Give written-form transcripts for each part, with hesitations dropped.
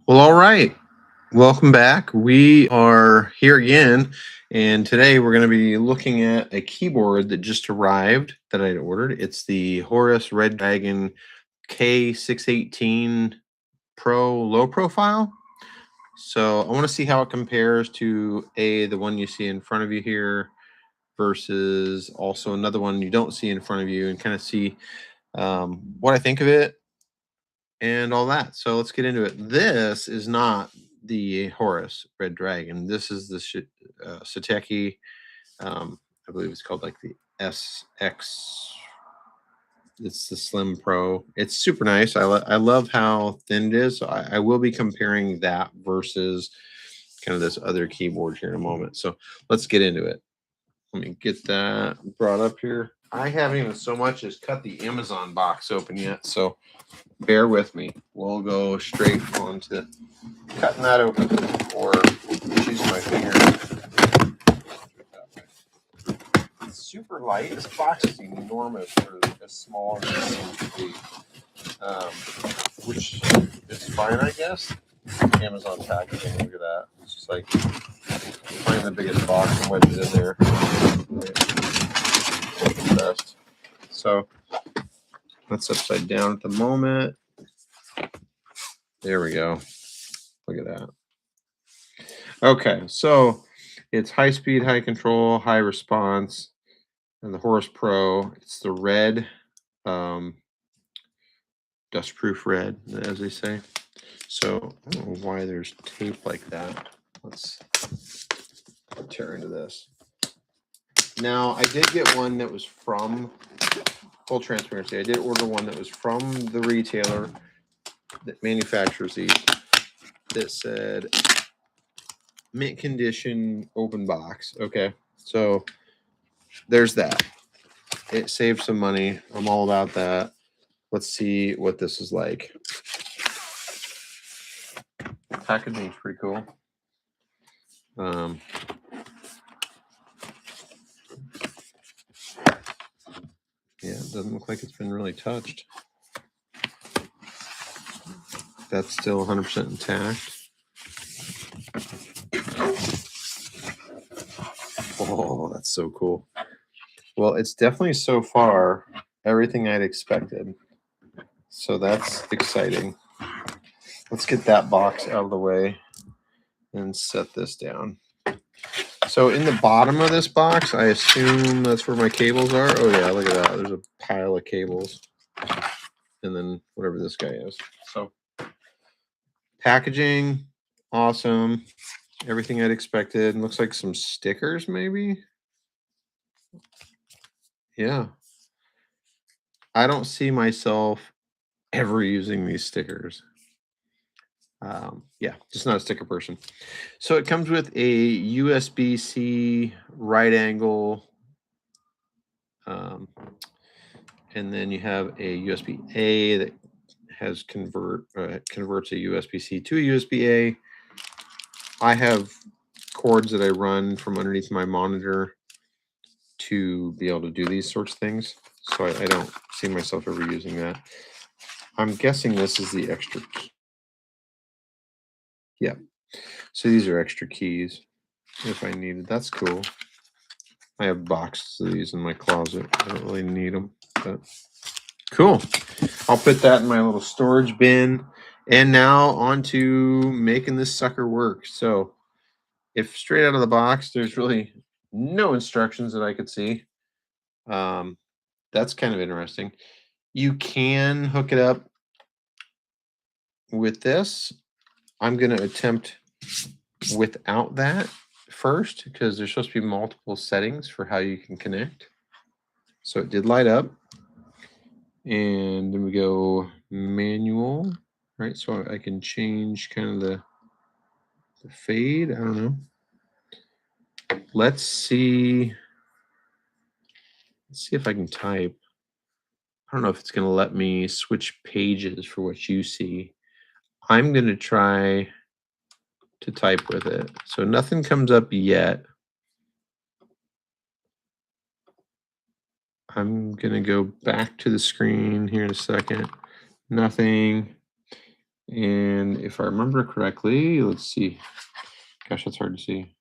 Well, all right. Welcome back. We are here again, and today we're going to be looking at a keyboard that just arrived that I ordered. It's the Horus Redragon k618 Pro low profile. So I want to see how it compares to the one you see in front of you here versus also another one you don't see in front of you, and kind of see what I think of it and all that. So let's get into it. This is not the Horus Red Dragon. This is the Sateki. I believe it's called like the SX. It's the Slim Pro. It's super nice. I love how thin it is. So I will be comparing that versus kind of this other keyboard here in a moment. So let's get into it. Let me get that brought up here. I haven't even so much as cut the Amazon box open yet, so bear with me. We'll go straight on to cutting that open or just using my fingers. It's super light. This box is enormous for as small as it seems to be, which is fine, I guess. Amazon packaging, look at that. It's just like find the biggest box and wedge it in there. The best. So that's upside down at the moment. There we go. Look at that. Okay, so it's high speed, high control, high response, and the Horus Pro. It's the red, dustproof red, as they say. So I don't know why there's tape like that. Let's tear into this. Now, I did get one that was from, full transparency, I did order one that was from the retailer that manufactures these that said mint condition open box. Okay, so there's that. It saved some money. I'm all about that. Let's see what this is like. Packaging's pretty cool. Yeah, it doesn't look like it's been really touched. That's still 100% intact. Oh, that's so cool. Well, it's definitely so far everything I'd expected. So that's exciting. Let's get that box out of the way and set this down. So in the bottom of this box, I assume that's where my cables are. Oh yeah, look at that. There's a pile of cables. And then whatever this guy is. So packaging, awesome. Everything I'd expected. Looks like some stickers maybe. Yeah. I don't see myself ever using these stickers. Yeah, just not a sticker person. So it comes with a USB-C right angle, and then you have a USB-A that has converts a USB-C to a USB-A. I have cords that I run from underneath my monitor to be able to do these sorts of things, so I don't see myself ever using that. I'm guessing this is the extra key. Yeah. So these are extra keys if I needed. That's cool. I have boxes of these in my closet. I don't really need them, but cool. I'll put that in my little storage bin. And now on to making this sucker work. So if straight out of the box, there's really no instructions that I could see. That's kind of interesting. You can hook it up with this. I'm going to attempt without that first because there's supposed to be multiple settings for how you can connect. So it did light up. And then we go manual, right? So I can change kind of the fade. I don't know. Let's see. Let's see if I can type. I don't know if it's going to let me switch pages for what you see. I'm going to try to type with it. So nothing comes up yet. I'm going to go back to the screen here in a second. Nothing. And if I remember correctly, let's see. Gosh, that's hard to see.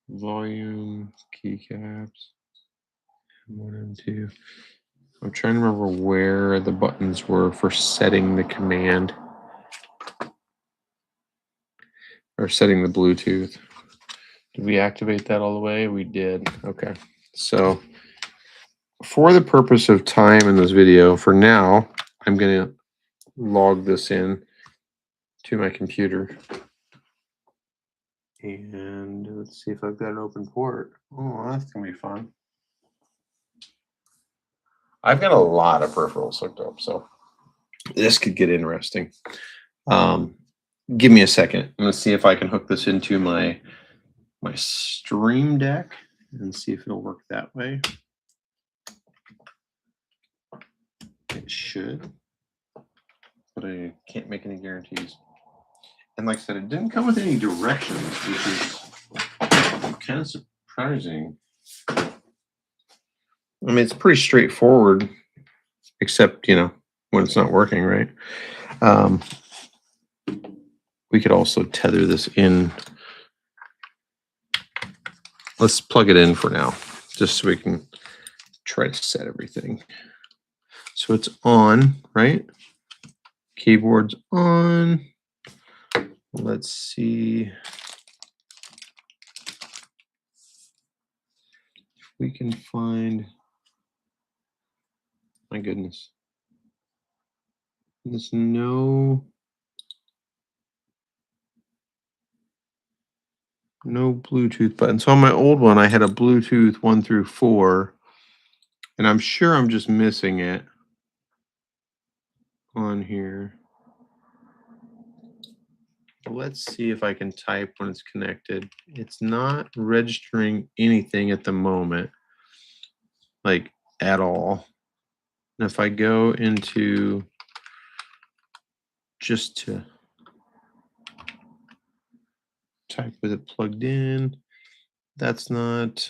Volume, keycaps, M1 and 2. I'm trying to remember where the buttons were for setting the command or setting the Bluetooth. Did we activate that all the way? We did. Okay. So for the purpose of time in this video, for now, I'm going to log this in to my computer. And let's see if I've got an open port. Oh, that's going to be fun. I've got a lot of peripherals hooked up, so this could get interesting. Give me a second. I'm going to see if I can hook this into my Stream Deck and see if it'll work that way. It should, but I can't make any guarantees. And like I said, it didn't come with any directions, which is kind of surprising. I mean, it's pretty straightforward, except, you know, when it's not working, right? We could also tether this in. Let's plug it in for now, just so we can try to set everything. So it's on, right? Keyboard's on. Let's see if we can find, my goodness, there's no Bluetooth button. So on my old one, I had a Bluetooth 1 through 4, and I'm sure I'm just missing it on here. Let's see if I can type when it's connected. It's not registering anything at the moment, like at all. And if I go into just to type with it plugged in, that's not.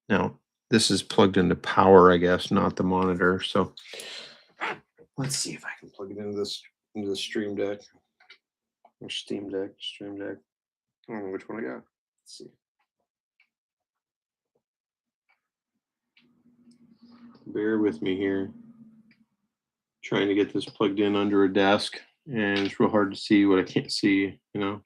Now, this is plugged into power, I guess, not the monitor. So let's see if I can plug it into the Stream Deck. Or Steam Deck, Stream Deck. I don't know which one I got. Let's see. Bear with me here. Trying to get this plugged in under a desk, and it's real hard to see what I can't see, you know.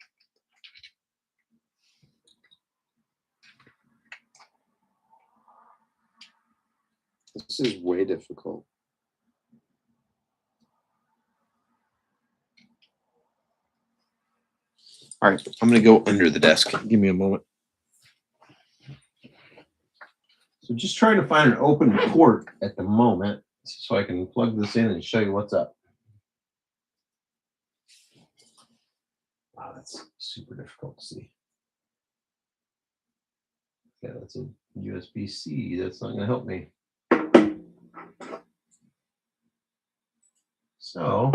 This is way difficult. All right, I'm going to go under the desk. Give me a moment. So just trying to find an open port at the moment so I can plug this in and show you what's up. Wow, that's super difficult to see. Yeah, that's a USB-C. That's not going to help me. So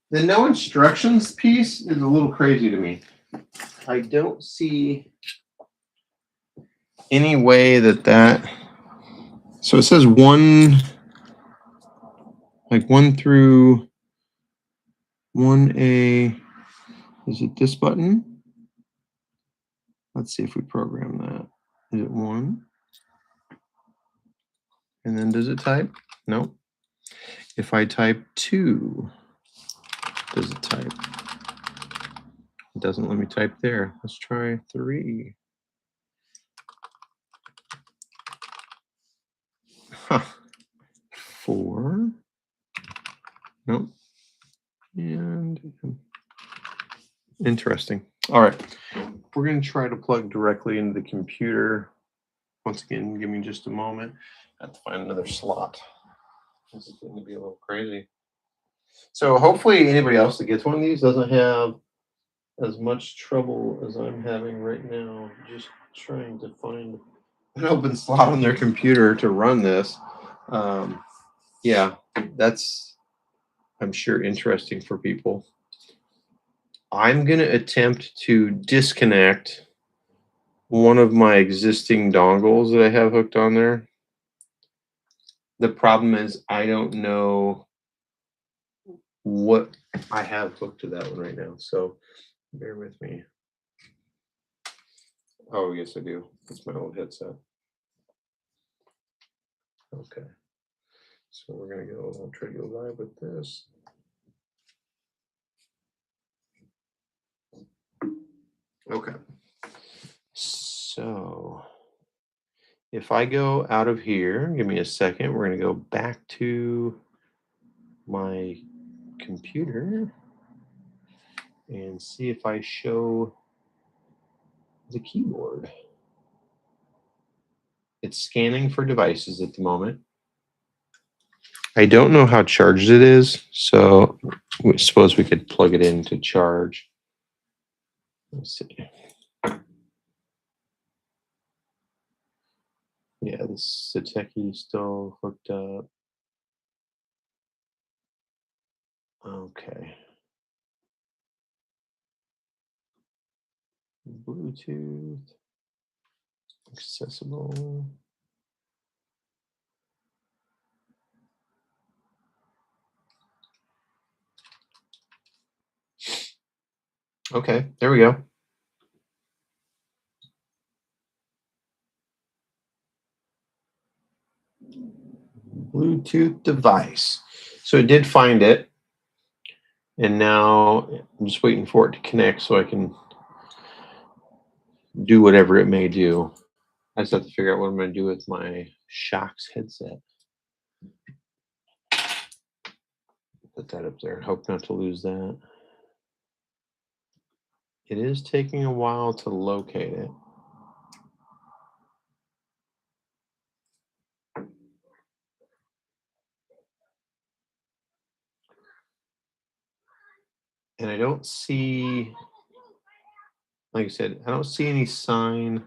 the no instructions piece is a little crazy to me. I don't see any way that. So it says 1 through 1A. Is it this button? Let's see if we program that. Is it 1? And then does it type? Nope. If I type 2, does it type? It doesn't let me type there. Let's try 3. Huh. 4. Nope. And interesting. All right. We're going to try to plug directly into the computer. Once again, give me just a moment. I have to find another slot. This is going to be a little crazy. So hopefully anybody else that gets one of these doesn't have as much trouble as I'm having right now, just trying to find an open slot on their computer to run this. Yeah, that's, I'm sure, interesting for people. I'm going to attempt to disconnect one of my existing dongles that I have hooked on there. The problem is I don't know what I have hooked to that one right now. So bear with me. Oh, yes, I do. It's my old headset. Okay. So we're going to go, I'll try to go live with this. Okay. So if I go out of here, give me a second. We're going to go back to my computer and see if I show the keyboard. It's scanning for devices at the moment. I don't know how charged it is, so I suppose we could plug it in to charge. Let's see. Yeah, this Sateki still hooked up. Okay. Bluetooth. Accessible. Okay, there we go. Bluetooth device. So it did find it. And now I'm just waiting for it to connect so I can do whatever it may do. I just have to figure out what I'm going to do with my Shocks headset. Put that up there. Hope not to lose that. It is taking a while to locate it. And I don't see, like I said, I don't see any sign.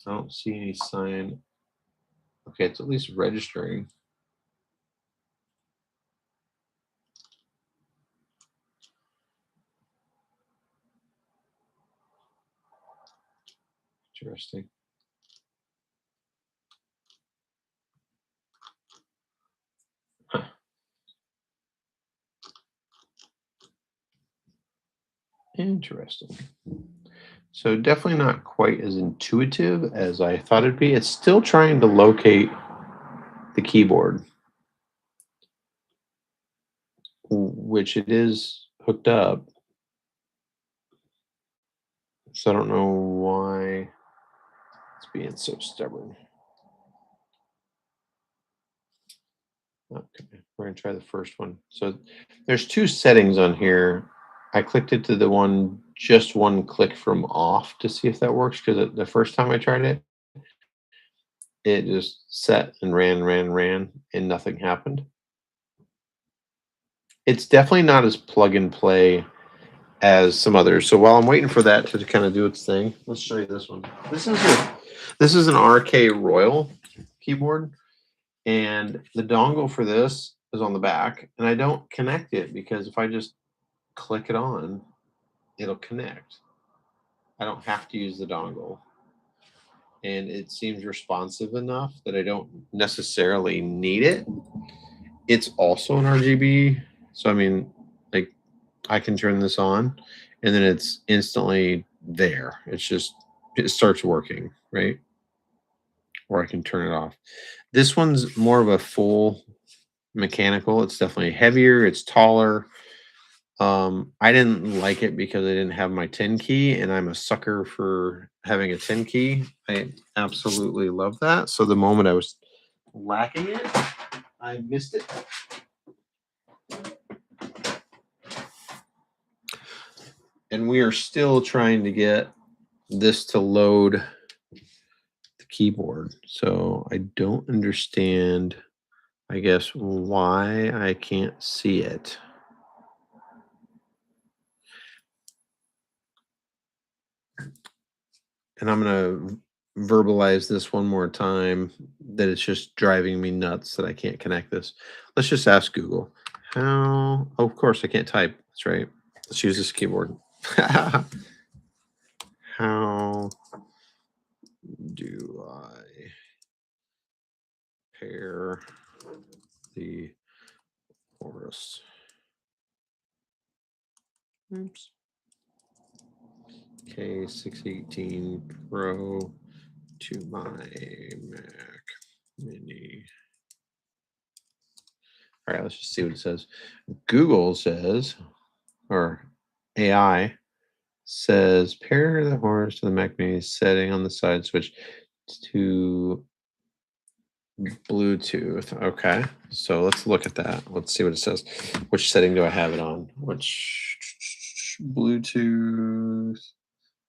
I don't see any sign. Okay, it's at least registering. Interesting. Huh. Interesting. So definitely not quite as intuitive as I thought it'd be. It's still trying to locate the keyboard, which it is hooked up. So I don't know why it's being so stubborn. Okay, we're gonna try the first one. So there's two settings on here. I clicked it to the one, just one click from off to see if that works, because the first time I tried it, it just set and ran, and nothing happened. It's definitely not as plug and play as some others. So while I'm waiting for that to kind of do its thing, let's show you this one. This is an RK Royal keyboard, and the dongle for this is on the back, and I don't connect it because if I just click it on, it'll connect. I don't have to use the dongle. And it seems responsive enough that I don't necessarily need it. It's also an RGB. So, I mean, like, I can turn this on and then it's instantly there. It's just, it starts working, right? Or I can turn it off. This one's more of a full mechanical. It's definitely heavier, it's taller. I didn't like it because I didn't have my 10 key, and I'm a sucker for having a 10 key. I absolutely love that. So the moment I was lacking it, I missed it. And we are still trying to get this to load the keyboard. So I don't understand, I guess, why I can't see it. And I'm going to verbalize this one more time, that it's just driving me nuts that I can't connect this. Let's just ask Google, How? Oh, of course, I can't type. That's right. Let's use this keyboard. How do I pair the Horus? Oops. K618 Pro to my Mac Mini. All right, let's just see what it says. Google says, or AI says, pair the Horus to the Mac Mini setting on the side switch to Bluetooth. Okay, so let's look at that. Let's see what it says. Which setting do I have it on? Which Bluetooth?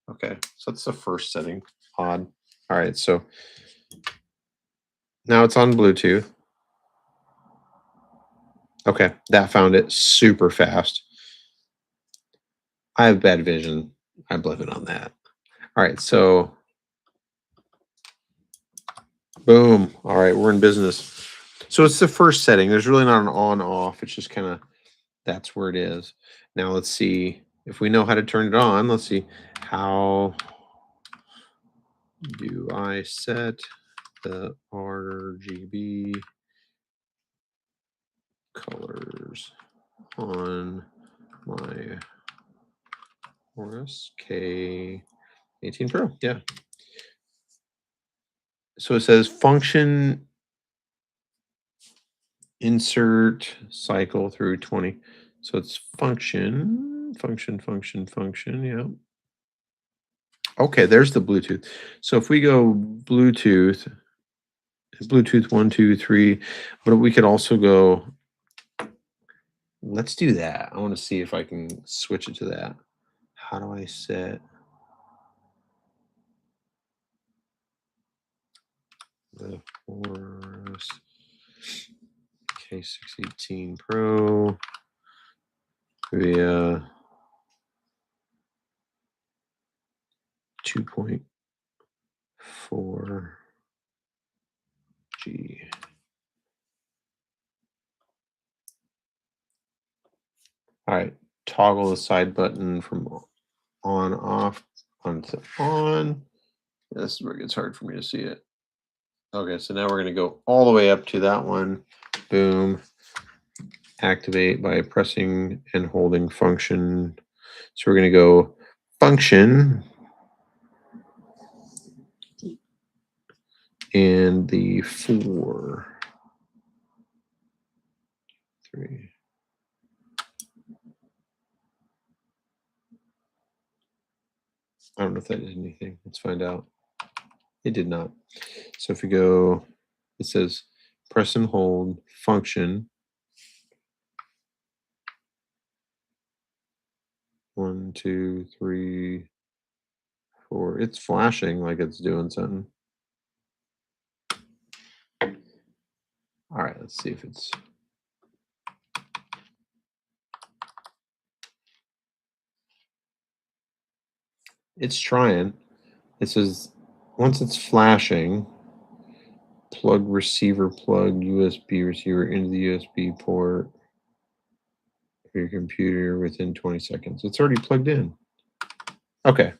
Okay, so that's the first setting. Odd. All right, so now it's on Bluetooth. Okay, that found it super fast. I have bad vision. I blame it on that. All right, so boom. All right, we're in business. So it's the first setting. There's really not an on off. It's just kind of that's where it is. Now let's see if we know how to turn it on. Let's see how do I set the RGB colors on my Horus K18 Pro. Yeah. So it says function insert cycle through 20. So it's function. Yeah. Okay, there's the Bluetooth. So if we go Bluetooth 1, 2, 3, but we could also go, let's do that. I want to see if I can switch it to that. How do I set the Horus K618 Pro via 2.4G? All right, toggle the side button from on, off, onto on. This is where it gets hard for me to see it. Okay, so now we're going to go all the way up to that one. Boom. Activate by pressing and holding function. So we're going to go function and the 4, 3. I don't know if that did anything. Let's find out. It did not. So if we go, it says press and hold function. 1, 2, 3, 4. It's flashing like it's doing something. All right, let's see if it's trying. It says once it's flashing, plug receiver, plug USB receiver into the USB port of your computer within 20 seconds. It's already plugged in. Okay,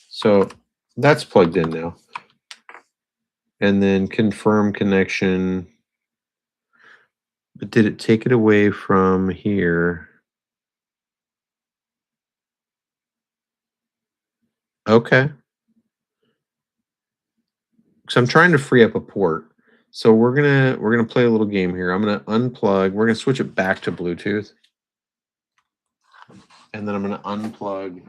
so that's plugged in now. And then confirm connection. But did it take it away from here? Okay. So I'm trying to free up a port. So we're gonna play a little game here. I'm gonna unplug. We're gonna switch it back to Bluetooth, and then I'm gonna unplug.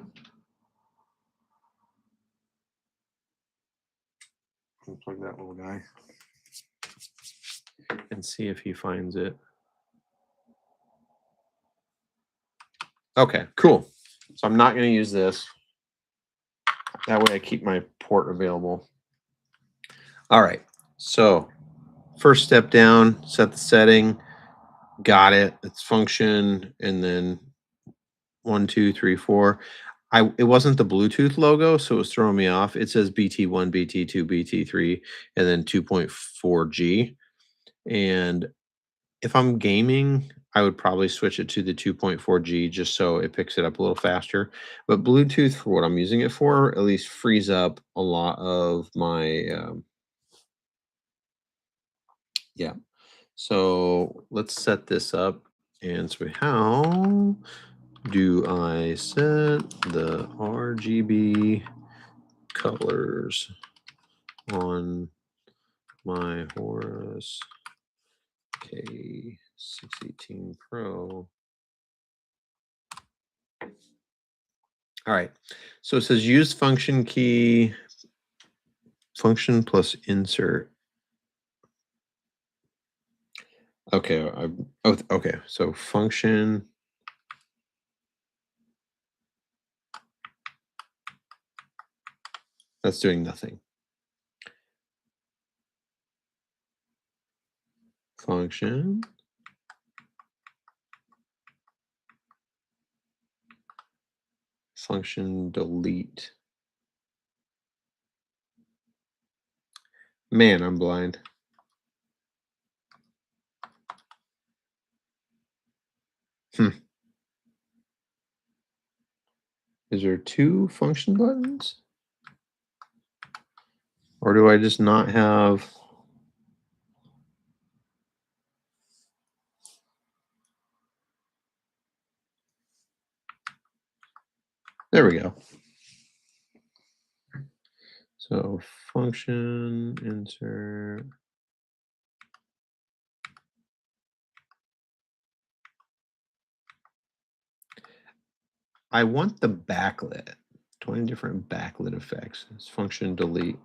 Unplug that little guy and see if he finds it. Okay, cool. So I'm not gonna use this. That way I keep my port available. All right. So first step down, set the setting. Got it. It's function, and then 1, 2, 3, 4. It wasn't the Bluetooth logo, so it was throwing me off. It says BT1, BT2, BT3, and then 2.4G. And if I'm gaming, I would probably switch it to the 2.4G just so it picks it up a little faster. But Bluetooth, for what I'm using it for, at least frees up a lot of my, yeah. So let's set this up. And so how do I set the RGB colors on my Horus k618 Pro? All right. So it says use function key, function plus insert. Okay. Okay. So function. That's doing nothing. Function. Function delete. Man, I'm blind. Is there two function buttons? Or do I just not have? There we go. So function insert. I want the backlit. 20 different backlit effects. It's function delete.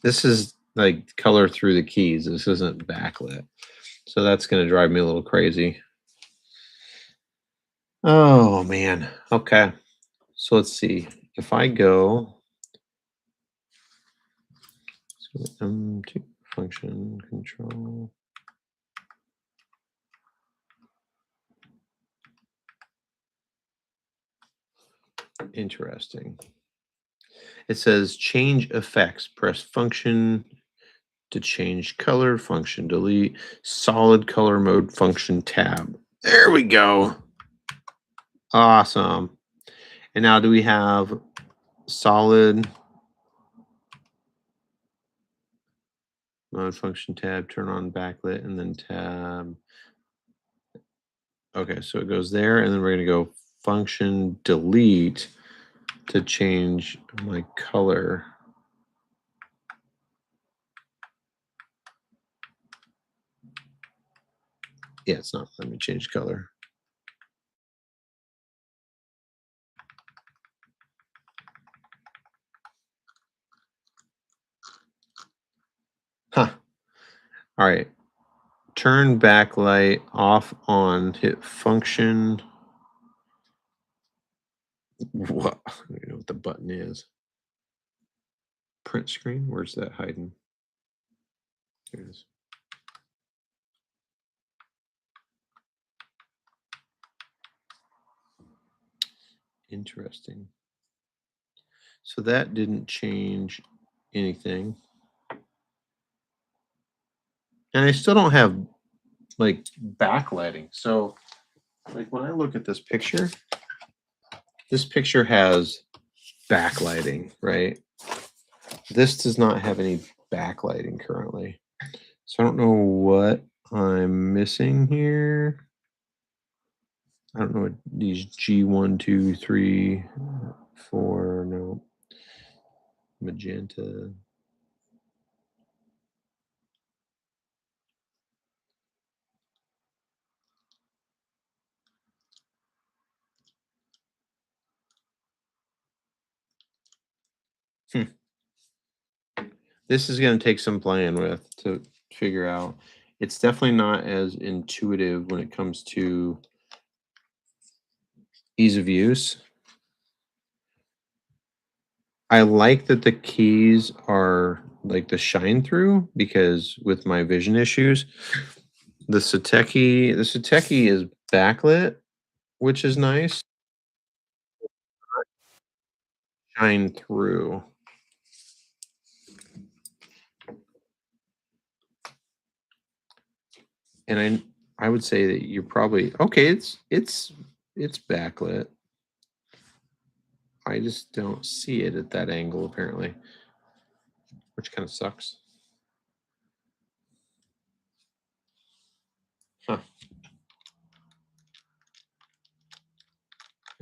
This is like color through the keys. This isn't backlit. So that's going to drive me a little crazy. Oh, man. Okay. So let's see. If I go M2 function control. Interesting. It says change effects. Press function to change color, function delete, solid color mode, function tab. There we go. Awesome. And now do we have solid mode, function tab, turn on backlit, and then tab. Okay, so it goes there, and then we're going to go function delete to change my color. Yeah, it's not letting me change color. Huh. All right. Turn backlight off on, hit function. What? I don't even know what the button is. Print screen? Where's that hiding? There it is. Interesting. So that didn't change anything. And I still don't have like backlighting. So like when I look at this picture has backlighting, right? This does not have any backlighting currently. So I don't know what I'm missing here. I don't know what these G1, 2, 3, 4, no. Magenta. This is going to take some playing with to figure out. It's definitely not as intuitive when it comes to ease of use. I like that the keys are like the shine through because with my vision issues, the Sateki is backlit, which is nice. shine through. And I would say that you're probably okay. It's backlit. I just don't see it at that angle apparently, which kind of sucks. Huh.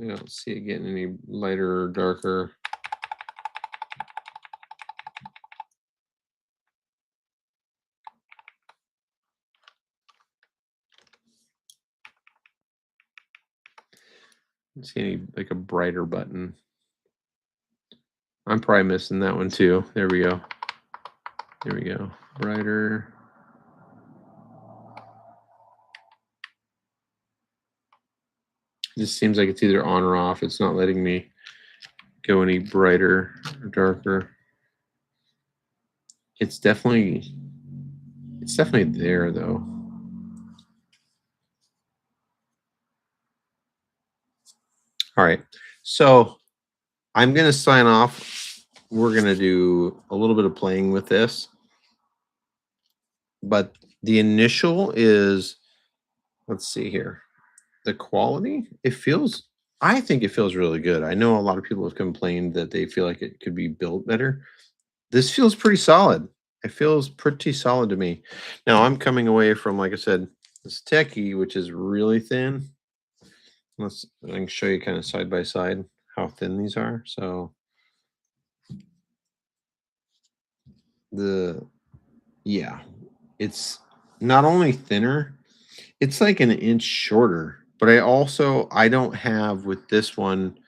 I don't see it getting any lighter or darker. I don't see any like a brighter button. I'm probably missing that one too. There we go. There we go. Brighter. It just seems like it's either on or off. It's not letting me go any brighter or darker. It's definitely there though. All right. So I'm going to sign off. We're going to do a little bit of playing with this. But the initial is, let's see here. The quality, I think it feels really good. I know a lot of people have complained that they feel like it could be built better. This feels pretty solid. It feels pretty solid to me. Now I'm coming away from, like I said, this techie, which is really thin. I can show you kind of side by side how thin these are. So yeah, it's not only thinner, it's like an inch shorter. But I don't have with this one.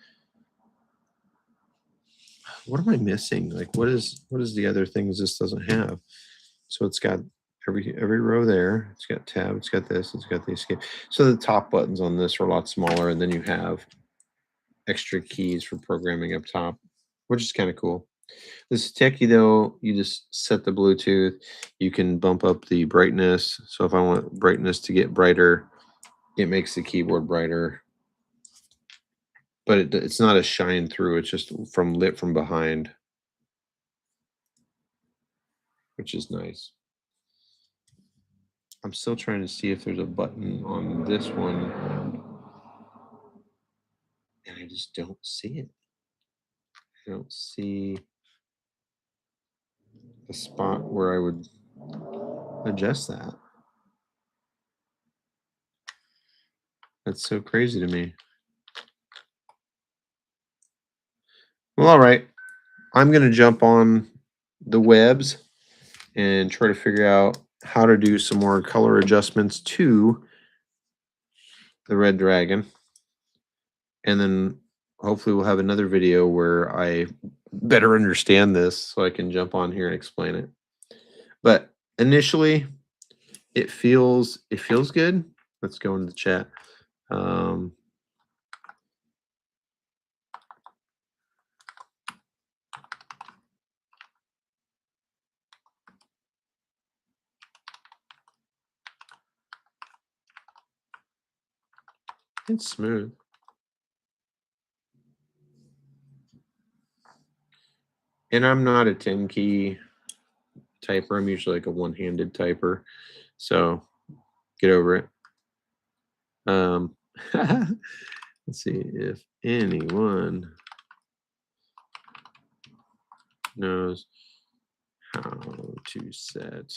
What am I missing? Like what is the other things this doesn't have? So it's got every row there. It's got tab, it's got this, it's got the escape. So the top buttons on this are a lot smaller, and then you have extra keys for programming up top, which is kind of cool. This is techie though. You just set the Bluetooth. You can bump up the brightness. So if I want brightness to get brighter, it makes the keyboard brighter. But it's not a shine through. It's just lit from behind, which is nice. I'm still trying to see if there's a button on this one, and I just don't see it. I don't see a spot where I would adjust that. That's so crazy to me. Well, all right. I'm going to jump on the webs and try to figure out how to do some more color adjustments to the Red Dragon. And then hopefully we'll have another video where I better understand this so I can jump on here and explain it. But initially, it feels good. Let's go into the chat. It's smooth. And I'm not a 10 key typer. I'm usually like a one-handed typer. So get over it. Let's see if anyone knows how to set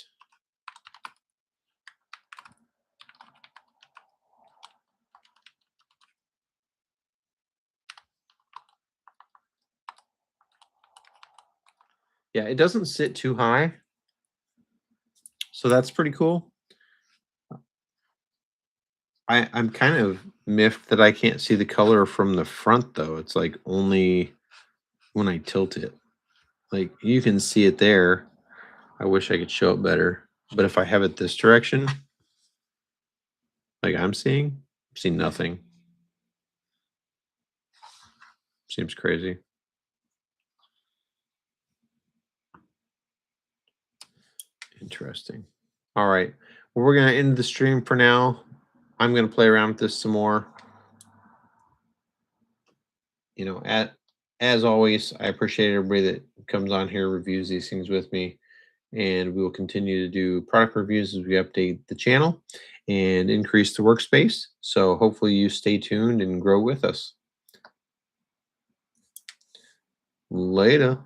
yeah, it doesn't sit too high, so that's pretty cool. I'm kind of miffed that I can't see the color from the front though. It's like only when I tilt it. Like you can see it there. I wish I could show it better. But if I have it this direction, like I'm seeing nothing. Seems crazy. Interesting. All right. Well, we're going to end the stream for now. I'm going to play around with this some more. You know, As always, I appreciate everybody that comes on here, reviews these things with me, and we will continue to do product reviews as we update the channel and increase the workspace. So hopefully you stay tuned and grow with us. Later.